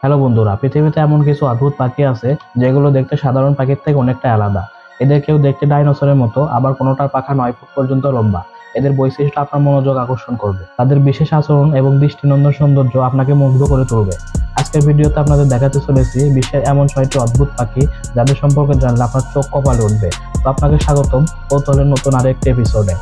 Hello বন্ধুরা, পৃথিবীতে এমন কিছু অদ্ভুত পাখি আছে যেগুলো দেখতে সাধারণ পাখির থেকে অনেকটা আলাদা। এদের কেউ দেখতে ডাইনোসরের মতো, আবার কোনোটার পাখা 9 ফুট পর্যন্ত লম্বা। এদের বৈশিষ্ট্য আপনার মনোযোগ আকর্ষণ করবে। তাদের বিশেষ আচরণ এবং দৃষ্টিনন্দন সৌন্দর্য আপনাকে মুগ্ধ করে তুলবে। আজকের ভিডিওতে আপনাদের দেখাতে চলেছি বিশ্বের এমন 6টি অদ্ভুত পাখি যাদের সম্পর্কে জানলে আপনার চোখ কপালে উঠবে। তো আপনাকে স্বাগতম কৌতূহলের নতুন আরেকটি এপিসোডে।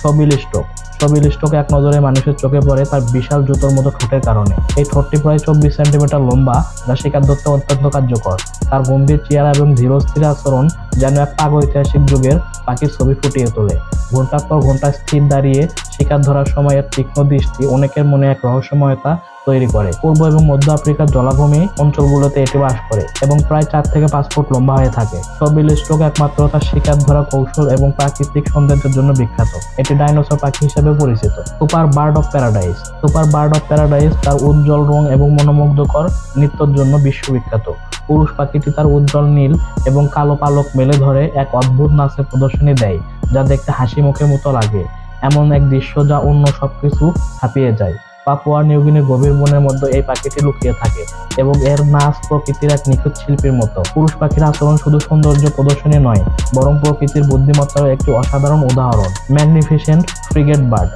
শোবিল স্টোক। শোবিল স্টোক এক নজরে মানুষের চোখে পড়ে তার বিশাল জুতোর মতো ঠোঁটের কারণে। এই ঠোঁটটি প্রায় 24 সেন্টিমিটার লম্বা, যা শিকার ধরতে অত্যন্ত কার্যকর। তার গম্ভীর চেহারা এবং ধীরস্থির আচরণ যেন এক প্রাগৈতিহাসিক যুগের পাখির ছবি ফুটিয়ে তোলে। ঘন্টার পর ঘন্টা স্থির দাঁড়িয়ে শিকার ধরার সময় এর তীক্ষ্ণ দৃষ্টি অনেকের মনে এক রহস্যময়তা তৈরি করে। পূর্ব এবং মধ্য আফ্রিকার জলাভূমি অঞ্চলগুলোতে এটি বাস করে এবং প্রায় 4 থেকে 5 ফুট লম্বা হয়ে থাকে। শোবিল স্টোক একমাত্র তার শিকার ধরা কৌশল এবং প্রাকৃতিক সৌন্দর্যের জন্য বিখ্যাত। এটি ডাইনোসর পাখি হিসেবে পরিচিত। Super bird of paradise. Super bird of paradise তার উজ্জ্বল রং এবং মনোমুগ্ধকর নৃত্যের জন্য বিশ্ববিখ্যাত। পুরুষ পাখিটি তার উজ্জ্বল নীল এবং কালো পালক মেলে ধরে এক অদ্ভুত নাচের প্রদর্শনী দেয়, যা দেখতে হাসি মুখের মতো লাগে। এমন এক দৃশ্য যা অন্য সবকিছু ছাপিয়ে যায়। পাপুয়া নিউগিনির গভীর বনের মধ্যে এই পাখিটি লুকিয়ে থাকে এবং এর নাচ প্রকৃতির এক নিখুঁত শিল্পীর মতো। পুরুষ পাখির আচরণ শুধু সৌন্দর্য প্রদর্শনী নয়, বরং প্রকৃতির বুদ্ধিমত্তার একটি অসাধারণ উদাহরণ। Magnificent frigate bird.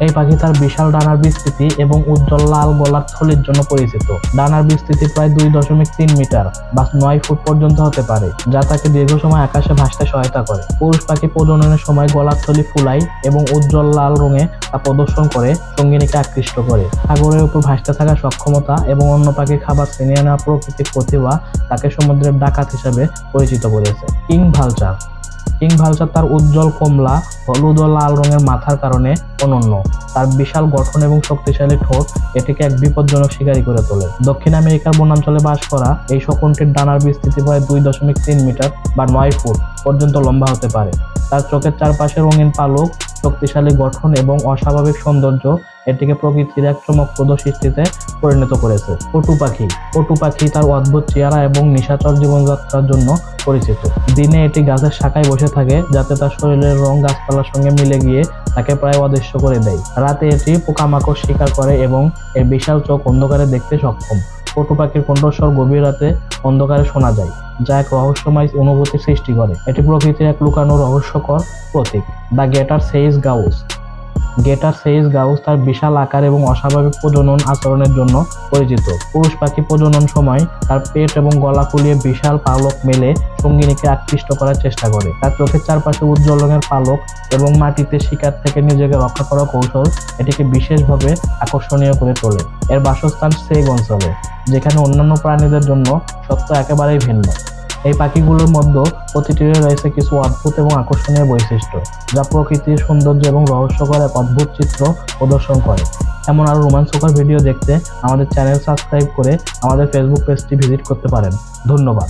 এই পাখি তার বিশাল ডানার বিস্তৃতি এবং উজ্জ্বল লাল গলার থলির জন্য পরিচিত। ডানার বিস্তৃতি প্রায় 2.3 মিটার বা 9 ফুট পর্যন্ত হতে পারে, যা তাকে দীর্ঘ সময় আকাশে ভাসতে সহায়তা করে। পুরুষ পাখি প্রজননের সময় গলার থলি ফুলায় এবং উজ্জ্বল লাল রঙে তা প্রদর্শন করে সঙ্গিনীকে আকৃষ্ট করে। সাগরের উপর ভাসতে থাকার সক্ষমতা এবং অন্য পাখির খাবার ছিনিয়ে নেওয়া প্রাকৃতিক প্রতিভা তাকে সমুদ্রের ডাকাত হিসেবে পরিচিত করেছে। King vulture. কিং ভালচার তার উজ্জ্বল কমলা, হলুদ ও লাল রঙের মাথার কারণে অনন্য। তার বিশাল গঠন এবং শক্তিশালী ঠোঁট এটিকে এক বিপজ্জনক শিকারী করে তোলে। দক্ষিণ আমেরিকার বনাঞ্চলে বাস করা এই শকুনটির ডানার বিস্তৃতি প্রায় 2.3 মিটার বা 9 ফুট পর্যন্ত লম্বা হতে পারে। তার চোখের চারপাশে রঙিন পালক, শক্তিশালী গঠন এবং অস্বাভাবিক সৌন্দর্য এটিকে প্রকৃতির এক চমকপ্রদ সৃষ্টিতে পরিণত করেছে। পটু পাখি। পটু পাখি তার অদ্ভুত চেহারা এবং নিশাচর জীবনযাত্রার জন্য পরিচিত। দিনে এটি গাছের শাখায় বসে থাকে, যাতে তার শরীরের রং গাছপালার সঙ্গে মিলে গিয়ে তাকে প্রায় অদৃশ্য করে দেয়। রাতে এটি পোকামাকড় শিকার করে এবং এর বিশাল চোখ অন্ধকারে দেখতে সক্ষম। পটু পাখির কণ্ঠস্বর গভীর রাতে অন্ধকারে শোনা যায়, যা এক রহস্যময় অনুভূতি সৃষ্টি করে। এটি প্রকৃতির এক লুকানো রহস্যকর প্রতীক। The greater sage Gauss. Greater sage Gauss তার বিশাল আকার এবং অস্বাভাবিক প্রজনন আচরণের জন্য পরিচিত। পুরুষ পাখি প্রজনন সময় তার পেট এবং গলা ফুলিয়ে বিশাল পালক মেলে সঙ্গিনীকে আকৃষ্ট করার চেষ্টা করে। তার চোখের চারপাশে উজ্জ্বল রঙের পালক এবং মাটিতে শিকার থেকে নিজেকে রক্ষা করার কৌশল এটিকে বিশেষভাবে আকর্ষণীয় করে তোলে। এর বাসস্থান সেগ অঞ্চলে, যেখানে অন্যান্য প্রাণীদের জন্য সত্য একেবারেই ভিন্ন। এই পাখিগুলোর মধ্যে প্রতিটির রয়েছে কিছু অদ্ভুত এবং আকর্ষণীয় বৈশিষ্ট্য, যা প্রকৃতির সৌন্দর্য এবং রহস্যকর এক অদ্ভুত চিত্র প্রদর্শন করে। এমন আরো রোমাঞ্চকর ভিডিও দেখতে আমাদের চ্যানেল সাবস্ক্রাইব করে আমাদের ফেসবুক পেজটি ভিজিট করতে পারেন। ধন্যবাদ।